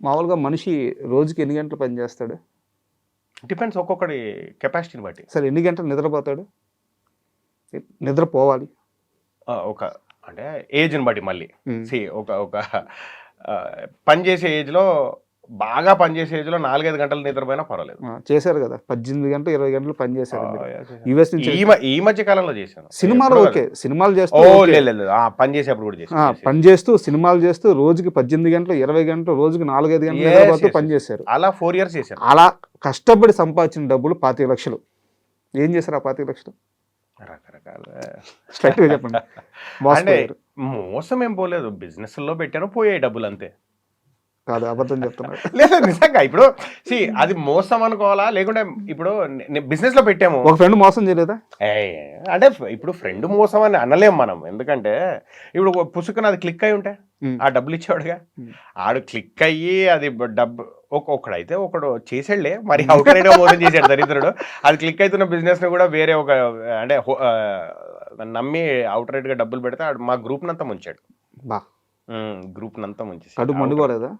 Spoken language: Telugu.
మామూలుగా మనిషి రోజుకి ఎన్ని గంటలు పని చేస్తాడు? డిపెండ్స్ ఒక్కొక్కడి కెపాసిటీని బట్టి. సరే ఎన్ని గంటలు నిద్రపోతాడు? నిద్రపోవాలి. ఒక అంటే ఏజ్ని బట్టి మళ్ళీ ఉమ్. ఒక పని చేసే ఏజ్లో బాగా పనిచేసే ఏజ్లో 4-5 గంటలు నిద్రపోయినా పర్వాలేదు. చేశారు కదా 18 గంటలు 20 గంటలు పని చేశారు యుఎస్ నుంచి. ఈ మధ్య కాలంలో చేశాను సినిమాలు. ఓకే, సినిమాలు చేస్తూ లేదు పని చేసేప్పుడు కూడా చేశాను. పని చేస్తూ సినిమాలు చేస్తూ రోజుకి 18 గంటలు 20 గంటలు రోజుకి 4-5 గంటలు నిద్రపోతూ పని చేశారు. అలా 4 years చేశాను. అలా కష్టపడి సంపాదించిన డబ్బులు 25 లక్షలు. ఏం చేశారు ఆ 25 లక్షలు? రకరకాల స్ట్రైట్గా చెప్పండి. అంటే మోసం ఏం పోలేదు, బిజినెస్ లో పెట్టాను పోయాయి డబ్బులు అంతే. కాదు, అబద్ధం చెప్తున్నారు. లేదు నిజంగా. ఇప్పుడు అది మోసం అనుకోవాలా, లేకుంటే ఇప్పుడు బిజినెస్ లో పెట్టాము. ఒక ఫ్రెండ్ మోసం చేయలేదా? అంటే ఇప్పుడు ఫ్రెండ్ మోసం అని అనలేం మనం, ఎందుకంటే ఇప్పుడు పుసుకుని అది క్లిక్ అయి ఉంటే ఆ డబ్బులు ఇచ్చేవాడుగా. ఆడు క్లిక్ అయ్యి అది డబ్బు ఒకడైతే ఒకడు చేసాడులే, మరి అవుట్ రైడ్ మోసం చేశాడు దరిద్రుడు. అది క్లిక్ అవుతున్న బిజినెస్ ని కూడా వేరే ఒక అంటే నమ్మి అవుట్ రైట్ గా డబ్బులు పెడితే మా గ్రూప్ నంతా ముంచాడు. బా గ్రూప్ నంతా ముంచేసి. కడుపు మండుకోలేదా?